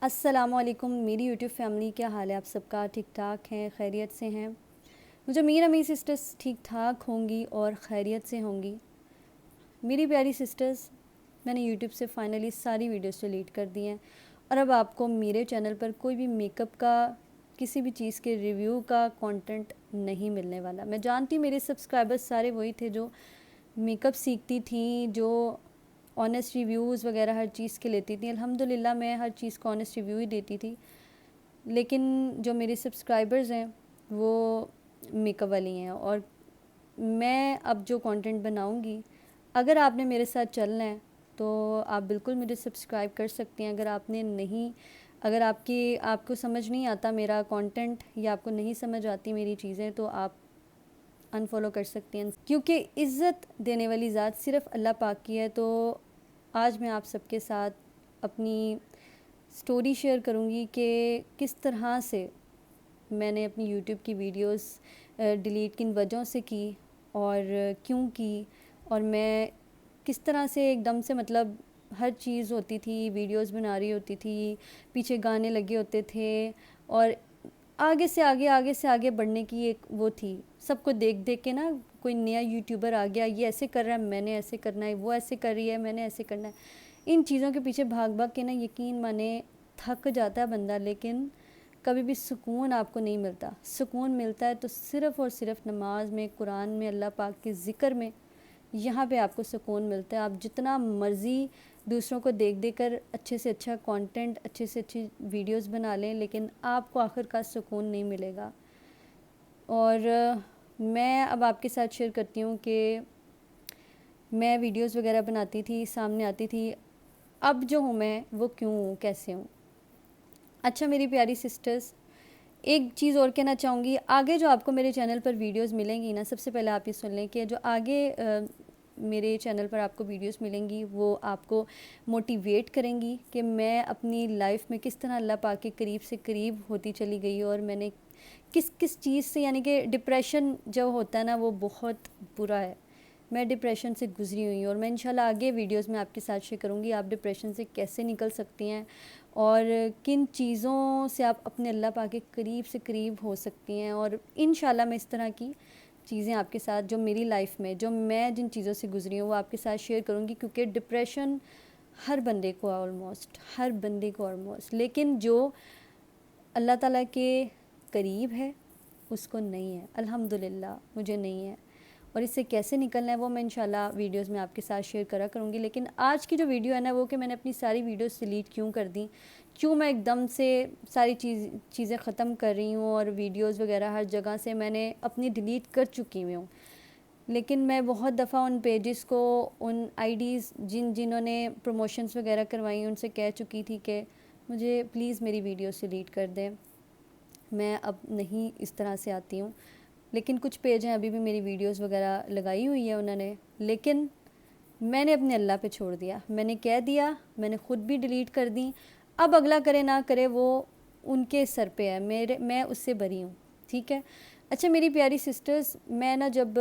السلام علیکم میری یوٹیوب فیملی، کیا حال ہے آپ سب کا؟ ٹھیک ٹھاک ہیں؟ خیریت سے ہیں؟ مجھے امید ہے میری سسٹرز ٹھیک ٹھاک ہوں گی اور خیریت سے ہوں گی۔ میری پیاری سسٹرز، میں نے یوٹیوب سے فائنلی ساری ویڈیوز ڈیلیٹ کر دی ہیں، اور اب آپ کو میرے چینل پر کوئی بھی میک اپ کا، کسی بھی چیز کے ریویو کا کانٹینٹ نہیں ملنے والا۔ میں جانتی میرے سبسکرائبرز سارے وہی تھے جو میک اپ سیکھتی تھیں، جو آنیسٹ ریویوز وغیرہ ہر چیز کے لیتی تھیں۔ الحمدللہ میں ہر چیز کو آنیسٹ ریویو ہی دیتی تھی، لیکن جو میرے سبسکرائبرز ہیں وہ میک اپ والی ہیں، اور میں اب جو کانٹینٹ بناؤں گی، اگر آپ نے میرے ساتھ چلنا ہے تو آپ بالکل مجھے سبسکرائب کر سکتے ہیں۔ اگر آپ کو سمجھ نہیں آتا میرا کانٹینٹ، یا آپ کو نہیں سمجھ آتی میری چیزیں، تو آپ انفالو کر سکتے ہیں، کیونکہ عزت دینے والی ذات صرف اللہ پاک کی ہے۔ تو آج میں آپ سب کے ساتھ اپنی سٹوری شیئر کروں گی کہ کس طرح سے میں نے اپنی یوٹیوب کی ویڈیوز ڈیلیٹ کن وجہوں سے کی، اور کیوں کی، اور میں کس طرح سے ایک دم سے ہر چیز ہوتی تھی، ویڈیوز بنا رہی ہوتی تھی، پیچھے گانے لگے ہوتے تھے، اور آگے سے آگے بڑھنے کی ایک وہ تھی، سب کو دیکھ دیکھ کے نا کوئی نیا یوٹیوبر آ گیا، یہ ایسے کر رہا ہے میں نے ایسے کرنا ہے، وہ ایسے کر رہی ہے میں نے ایسے کرنا ہے۔ ان چیزوں کے پیچھے بھاگ بھاگ کے نا یقین مانے تھک جاتا ہے بندہ، لیکن کبھی بھی سکون آپ کو نہیں ملتا۔ سکون ملتا ہے تو صرف اور صرف نماز میں، قرآن میں، اللہ پاک کے ذکر میں، یہاں پہ آپ کو سکون ملتا ہے۔ آپ جتنا مرضی دوسروں کو دیکھ دیکھ کر اچھے سے اچھا کانٹینٹ، اچھے سے اچھی ویڈیوز بنا لیں، لیکن آپ کو آخر کا سکون نہیں ملے گا۔ اور میں اب آپ کے ساتھ شیئر کرتی ہوں کہ میں ویڈیوز وغیرہ بناتی تھی، سامنے آتی تھی، اب جو ہوں میں وہ کیوں ہوں، کیسے ہوں۔ اچھا میری پیاری سسٹرز، ایک چیز اور کہنا چاہوں گی، آگے جو آپ کو میرے چینل پر ویڈیوز ملیں گی نا، سب سے پہلے آپ یہ سن لیں کہ جو آگے میرے چینل پر آپ کو ویڈیوز ملیں گی وہ آپ کو موٹیویٹ کریں گی کہ میں اپنی لائف میں کس طرح اللہ پاک کے قریب سے قریب ہوتی چلی گئی، اور میں نے کس چیز سے، یعنی کہ ڈپریشن جو ہوتا ہے نا وہ بہت برا ہے، میں ڈپریشن سے گزری ہوئی ہوں، اور میں انشاءاللہ آگے ویڈیوز میں آپ کے ساتھ شیئر کروں گی آپ ڈپریشن سے کیسے نکل سکتی ہیں، اور کن چیزوں سے آپ اپنے اللہ پاک کے قریب سے قریب ہو سکتی ہیں۔ اور انشاءاللہ میں اس طرح کی چیزیں آپ کے ساتھ، جو میری لائف میں، جو میں جن چیزوں سے گزری ہوں وہ آپ کے ساتھ شیئر کروں گی، کیونکہ ڈپریشن ہر بندے کو آلموسٹ، لیکن جو اللہ تعالیٰ کے قریب ہے اس کو نہیں ہے، الحمدللہ مجھے نہیں ہے، اور اس سے کیسے نکلنا ہے وہ میں انشاءاللہ ویڈیوز میں آپ کے ساتھ شیئر کروں گی۔ لیکن آج کی جو ویڈیو ہے نا وہ کہ میں نے اپنی ساری ویڈیوز ڈیلیٹ کیوں کر دیں، کیوں میں ایک دم سے ساری چیزیں ختم کر رہی ہوں، اور ویڈیوز وغیرہ ہر جگہ سے میں نے اپنی ڈیلیٹ کر چکی ہوں، لیکن میں بہت دفعہ ان پیجز کو، ان آئی ڈیز جنہوں نے پروموشنز وغیرہ کروائی ان سے کہہ چکی تھی کہ مجھے پلیز میری ویڈیوز ڈیلیٹ کر دیں، میں اب نہیں اس طرح سے آتی ہوں۔ لیکن کچھ پیج ہیں ابھی بھی میری ویڈیوز وغیرہ لگائی ہوئی ہے انہوں نے، لیکن میں نے اپنے اللہ پہ چھوڑ دیا، میں نے کہہ دیا، میں نے خود بھی ڈیلیٹ کر دی، اب اگلا کرے نہ کرے وہ ان کے سر پہ ہے، میں اس سے بری ہوں، ٹھیک ہے۔ اچھا میری پیاری سسٹرز، میں نا جب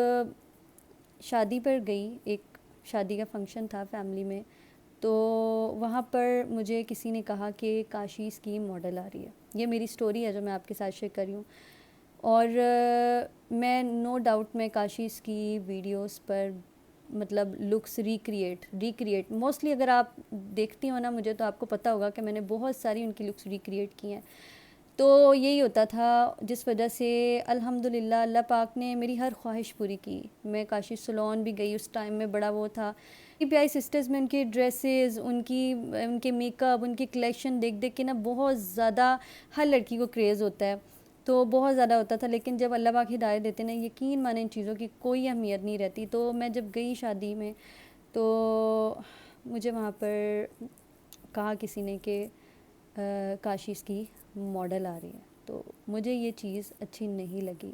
شادی پر گئی، ایک شادی کا فنکشن تھا فیملی میں، تو وہاں پر مجھے کسی نے کہا کہ کاشی اسکیم ماڈل آ رہی ہے، یہ میری سٹوری ہے جو میں آپ کے ساتھ شیئر کر رہی ہوں، اور میں نو ڈاؤٹ میں کاشیز کی ویڈیوز پر لکس ریکریٹ موسٹلی، اگر آپ دیکھتی ہو نا مجھے تو آپ کو پتہ ہوگا کہ میں نے بہت ساری ان کی لکس ریکریٹ کی ہیں، تو یہی ہوتا تھا جس وجہ سے الحمدللہ اللہ پاک نے میری ہر خواہش پوری کی۔ میں کاشی سلون بھی گئی، اس ٹائم میں بڑا وہ تھا، پیائی سسٹرز میں ان کے ڈریسز، ان کے میک اپ، ان کی کلیکشن دیکھ دیکھ کے نا بہت زیادہ ہر لڑکی کو کریز ہوتا ہے، تو بہت زیادہ ہوتا تھا، لیکن جب اللہ پاک ہدایت دیتے نا یقین مانے ان چیزوں کی کوئی اہمیت نہیں رہتی۔ تو میں جب گئی شادی میں تو مجھے وہاں پر کہا کسی نے کہ کاشیز کی ماڈل آ رہی ہے، تو مجھے یہ چیز اچھی نہیں لگی۔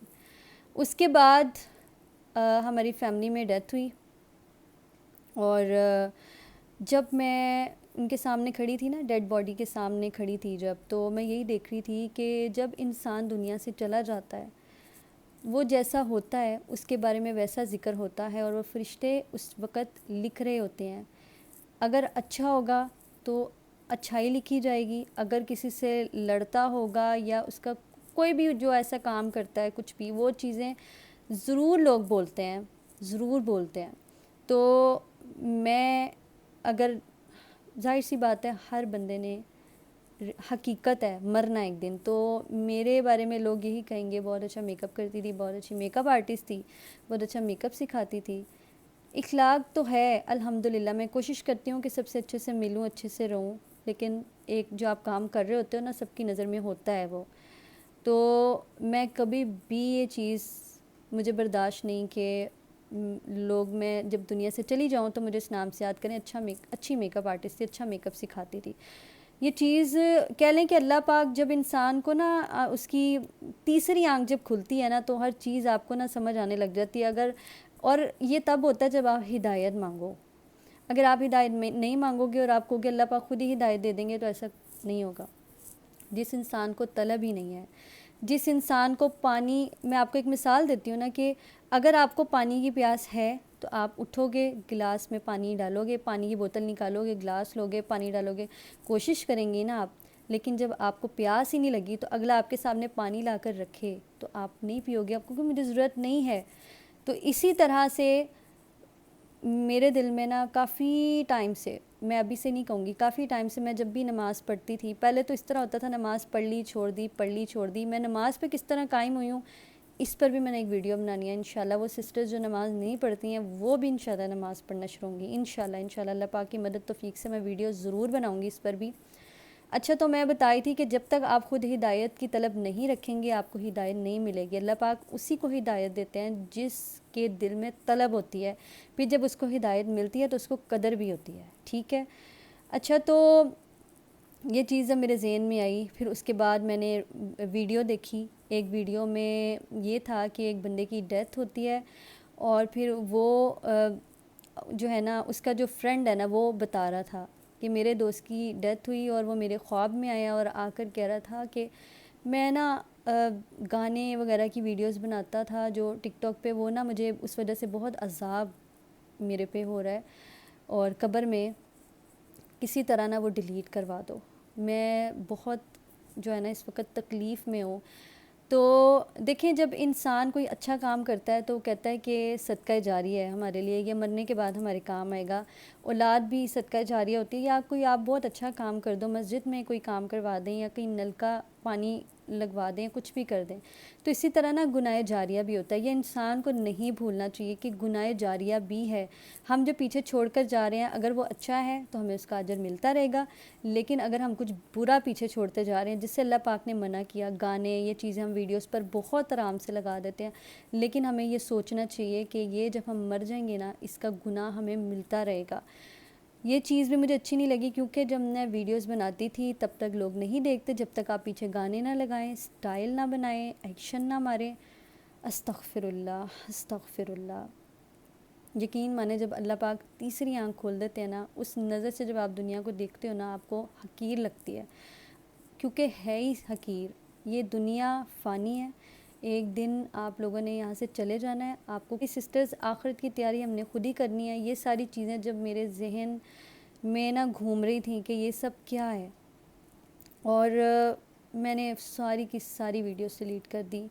اس کے بعد ہماری فیملی میں ڈیتھ ہوئی، اور جب میں ان کے سامنے کھڑی تھی نا، ڈیڈ باڈی کے سامنے کھڑی تھی جب، تو میں یہی دیکھ رہی تھی کہ جب انسان دنیا سے چلا جاتا ہے وہ جیسا ہوتا ہے اس کے بارے میں ویسا ذکر ہوتا ہے، اور وہ فرشتے اس وقت لکھ رہے ہوتے ہیں، اگر اچھا ہوگا تو اچھائی لکھی جائے گی. اگر کسی سے لڑتا ہوگا یا اس کا کوئی بھی جو ایسا کام کرتا ہے کچھ بھی، وہ چیزیں ضرور لوگ بولتے ہیں، ضرور بولتے ہیں. تو میں اگر ظاہر سی بات ہے ہر بندے نے حقیقت ہے مرنا ایک دن، تو میرے بارے میں لوگ یہی کہیں گے بہت اچھا میک اپ کرتی تھی، بہت اچھی میک اپ آرٹسٹ تھی، بہت اچھا میک اپ سکھاتی تھی. اخلاق تو ہے الحمدللہ. میں کوشش کرتی ہوں کہ سب سے اچھے سے ملوں، اچھے سے رہوں، لیکن ایک جو آپ کام کر رہے ہوتے ہو نا، سب کی نظر میں ہوتا ہے وہ. تو میں کبھی بھی یہ چیز مجھے برداشت نہیں کہ لوگ، میں جب دنیا سے چلی جاؤں تو مجھے اس نام سے یاد کریں اچھی میک اپ آرٹسٹ تھی، اچھا میک اپ سکھاتی تھی. یہ چیز کہہ لیں کہ اللہ پاک جب انسان کو نا اس کی تیسری آنکھ جب کھلتی ہے نا، تو ہر چیز آپ کو نا سمجھ آنے لگ جاتی ہے. اور یہ تب ہوتا ہے جب آپ ہدایت مانگو. اگر آپ ہدایت نہیں مانگو گے اور آپ کو کہ اللہ پاک خود ہی ہدایت دے دیں گے، تو ایسا نہیں ہوگا. جس انسان کو طلب ہی نہیں ہے، جس انسان کو پانی، میں آپ کو ایک مثال دیتی ہوں نا، کہ اگر آپ کو پانی کی پیاس ہے تو آپ اٹھو گے، گلاس میں پانی ڈالو گے، پانی کی بوتل نکالو گے، گلاس لو گے، پانی ڈالو گے، کوشش کریں گے نا آپ. لیکن جب آپ کو پیاس ہی نہیں لگی تو اگلا آپ کے سامنے پانی لا کر رکھے تو آپ نہیں پیو گے، آپ کو کہ مجھے ضرورت نہیں ہے. تو اسی طرح سے میرے دل میں نا کافی ٹائم سے، میں ابھی سے نہیں کہوں گی، کافی ٹائم سے میں جب بھی نماز پڑھتی تھی، پہلے تو اس طرح ہوتا تھا نماز پڑھ لی چھوڑ دی، پڑھ لی چھوڑ دی. میں نماز پہ کس طرح قائم ہوئی ہوں، اس پر بھی میں نے ایک ویڈیو بنانی ہے انشاءاللہ. وہ سسٹرز جو نماز نہیں پڑھتی ہیں وہ بھی انشاءاللہ نماز پڑھنا شروع ہوں گی انشاءاللہ. اللہ پاک کی مدد توفیق سے میں ویڈیو ضرور بناؤں گی اس پر بھی. اچھا، تو میں بتائی تھی کہ جب تک آپ خود ہدایت کی طلب نہیں رکھیں گے آپ کو ہدایت نہیں ملے گی. اللہ پاک اسی کو ہدایت دیتے ہیں جس کے دل میں طلب ہوتی ہے. پھر جب اس کو ہدایت ملتی ہے تو اس کو قدر بھی ہوتی ہے. ٹھیک ہے. اچھا، تو یہ چیز جب میرے ذہن میں آئی، پھر اس کے بعد میں نے ویڈیو دیکھی. ایک ویڈیو میں یہ تھا کہ ایک بندے کی ڈیتھ ہوتی ہے اور پھر وہ جو ہے نا اس کا جو فرینڈ ہے نا وہ بتا رہا تھا کہ میرے دوست کی ڈیتھ ہوئی اور وہ میرے خواب میں آیا اور آ کر کہہ رہا تھا کہ میں نا گانے وغیرہ کی ویڈیوز بناتا تھا جو ٹک ٹاک پہ، وہ نا مجھے اس وجہ سے بہت عذاب میرے پہ ہو رہا ہے اور قبر میں کسی طرح نا وہ ڈیلیٹ کروا دو. میں بہت جو ہے نا اس وقت تکلیف میں ہوں. تو دیکھیں، جب انسان کوئی اچھا کام کرتا ہے تو کہتا ہے کہ صدقہ جاریہ ہے ہمارے لیے، یہ مرنے کے بعد ہمارے کام آئے گا. اولاد بھی صدقہ جاریہ ہوتی ہے. یا کوئی آپ بہت اچھا کام کر دو، مسجد میں کوئی کام کروا دیں یا کہیں نل کا پانی لگوا دیں، کچھ بھی کر دیں، تو اسی طرح نا گناہ جاریہ بھی ہوتا ہے. یہ انسان کو نہیں بھولنا چاہیے کہ گناہ جاریہ بھی ہے. ہم جو پیچھے چھوڑ کر جا رہے ہیں اگر وہ اچھا ہے تو ہمیں اس کا اجر ملتا رہے گا. لیکن اگر ہم کچھ برا پیچھے چھوڑتے جا رہے ہیں جس سے اللہ پاک نے منع کیا، گانے، یہ چیزیں ہم ویڈیوز پر بہت آرام سے لگا دیتے ہیں، لیکن ہمیں یہ سوچنا چاہیے کہ یہ جب ہم مر جائیں گے نا اس کا گناہ ہمیں ملتا رہے گا. یہ چیز بھی مجھے اچھی نہیں لگی، کیونکہ جب میں ویڈیوز بناتی تھی تب تک لوگ نہیں دیکھتے جب تک آپ پیچھے گانے نہ لگائیں، سٹائل نہ بنائیں، ایکشن نہ ماریں. استغفر اللہ، استغفر اللہ. یقین مانے جب اللہ پاک تیسری آنکھ کھول دیتے ہیں نا، اس نظر سے جب آپ دنیا کو دیکھتے ہو نا آپ کو حقیر لگتی ہے، کیونکہ ہے ہی حقیر. یہ دنیا فانی ہے، ایک دن آپ لوگوں نے یہاں سے چلے جانا ہے. آپ کو سسٹرز آخرت کی تیاری ہم نے خود ہی کرنی ہے. یہ ساری چیزیں جب میرے ذہن میں نا گھوم رہی تھیں کہ یہ سب کیا ہے، اور میں نے ساری کی ساری ویڈیوز ڈیلیٹ کر دی.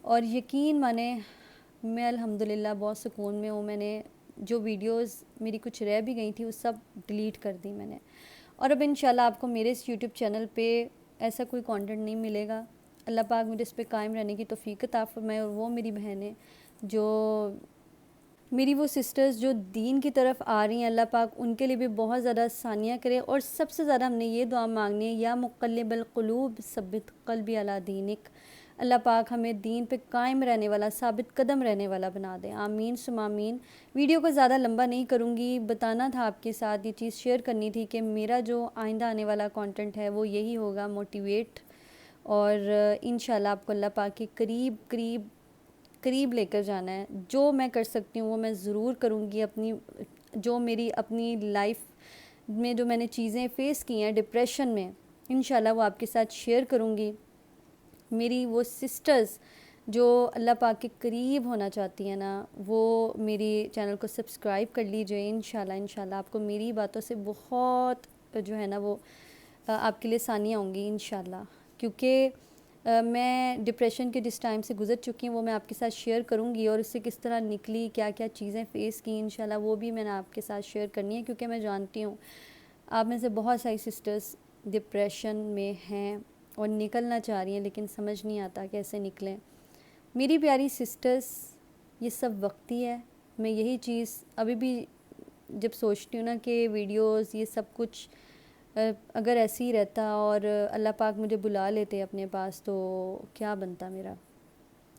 اور یقین مانے میں الحمدللہ بہت سکون میں ہوں. میں نے جو ویڈیوز میری کچھ رہ بھی گئی تھی وہ سب ڈیلیٹ کر دی میں نے. اور اب انشاءاللہ آپ کو میرے اس یوٹیوب چینل پہ ایسا کوئی کانٹینٹ نہیں ملے گا. اللہ پاک مجھے اس پہ قائم رہنے کی توفیق عطا فرمائے. اور وہ میری بہنیں جو میری وہ سسٹرز جو دین کی طرف آ رہی ہیں، اللہ پاک ان کے لیے بھی بہت زیادہ آسانیاں کرے. اور سب سے زیادہ ہم نے یہ دعا مانگنی ہے، یا مقلب القلوب ثبت قلبی علی دینک. اللہ پاک ہمیں دین پہ قائم رہنے والا، ثابت قدم رہنے والا بنا دیں. آمین ثم آمین. ویڈیو کو زیادہ لمبا نہیں کروں گی، بتانا تھا آپ کے ساتھ، یہ چیز شیئر کرنی تھی کہ میرا جو آئندہ آنے والا کانٹینٹ ہے وہ یہی ہوگا، موٹیویٹ. اور انشاءاللہ آپ کو اللہ پاک کے قریب لے کر جانا ہے. جو میں کر سکتی ہوں وہ میں ضرور کروں گی. جو میری اپنی لائف میں جو میں نے چیزیں فیس کی ہیں ڈپریشن میں، انشاءاللہ وہ آپ کے ساتھ شیئر کروں گی. میری وہ سسٹرز جو اللہ پاک کے قریب ہونا چاہتی ہیں نا، وہ میری چینل کو سبسکرائب کر لیجئے. انشاءاللہ آپ کو میری باتوں سے بہت جو ہے نا وہ آپ کے لیے آسانیاں ہوں گی انشاءاللہ، کیونکہ میں ڈپریشن کے جس ٹائم سے گزر چکی ہوں وہ میں آپ کے ساتھ شیئر کروں گی، اور اس سے کس طرح نکلی، کیا کیا چیزیں فیس کی انشاءاللہ وہ بھی میں نے آپ کے ساتھ شیئر کرنی ہے، کیونکہ میں جانتی ہوں آپ میں سے بہت ساری سسٹرز ڈپریشن میں ہیں اور نکلنا چاہ رہی ہیں لیکن سمجھ نہیں آتا کیسے نکلیں۔ میری پیاری سسٹرز، یہ سب وقتی ہے۔ میں یہی چیز ابھی بھی جب سوچتی ہوں نا کہ ویڈیوز یہ سب کچھ اگر ایسے ہی رہتا اور اللہ پاک مجھے بلا لیتے اپنے پاس تو کیا بنتا میرا۔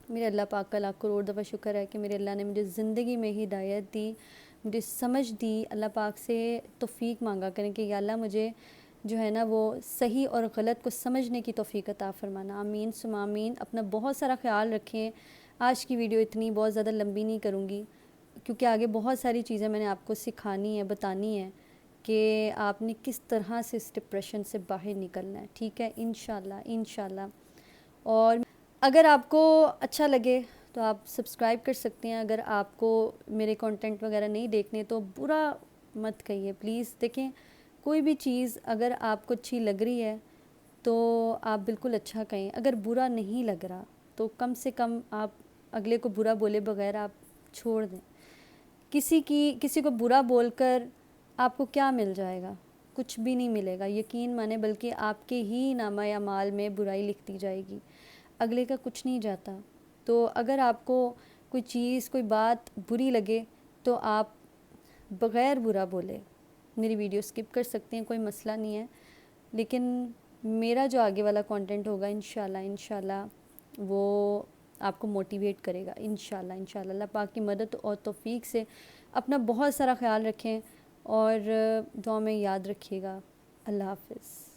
میرے اللہ پاک کا لاکھ کروڑ دفعہ شکر ہے کہ میرے اللہ نے مجھے زندگی میں ہدایت دی، مجھے سمجھ دی۔ اللہ پاک سے توفیق مانگا کریں کہ یا اللہ مجھے جو ہے نا وہ صحیح اور غلط کو سمجھنے کی توفیق عطا فرمانا، آمین ثم آمین۔ اپنا بہت سارا خیال رکھیں۔ آج کی ویڈیو اتنی بہت زیادہ لمبی نہیں کروں گی، کیونکہ آگے بہت ساری چیزیں میں نے آپ کو سکھانی ہے، بتانی ہے کہ آپ نے کس طرح سے اس ڈپریشن سے باہر نکلنا ہے، ٹھیک ہے انشاءاللہ انشاءاللہ۔ اور اگر آپ کو اچھا لگے تو آپ سبسکرائب کر سکتے ہیں، اگر آپ کو میرے کانٹینٹ وغیرہ نہیں دیکھنے تو برا مت کہیے پلیز۔ دیکھیں کوئی بھی چیز اگر آپ کو اچھی لگ رہی ہے تو آپ بالکل اچھا کہیں، اگر برا نہیں لگ رہا تو کم سے کم آپ اگلے کو برا بولے بغیر آپ چھوڑ دیں۔ کسی کو برا بول کر آپ کو کیا مل جائے گا؟ کچھ بھی نہیں ملے گا، یقین مانیں، بلکہ آپ کے ہی نامہ اعمال میں برائی لکھتی جائے گی، اگلے کا کچھ نہیں جاتا۔ تو اگر آپ کو کوئی چیز کوئی بات بری لگے تو آپ بغیر برا بولے میری ویڈیو سکپ کر سکتے ہیں، کوئی مسئلہ نہیں ہے، لیکن میرا جو آگے والا کانٹینٹ ہوگا انشاءاللہ انشاءاللہ وہ آپ کو موٹیویٹ کرے گا انشاءاللہ انشاءاللہ۔ اللہ پاک کی مدد اور توفیق سے اپنا بہت سارا خیال رکھیں اور دعا میں یاد رکھیے گا۔ اللہ حافظ۔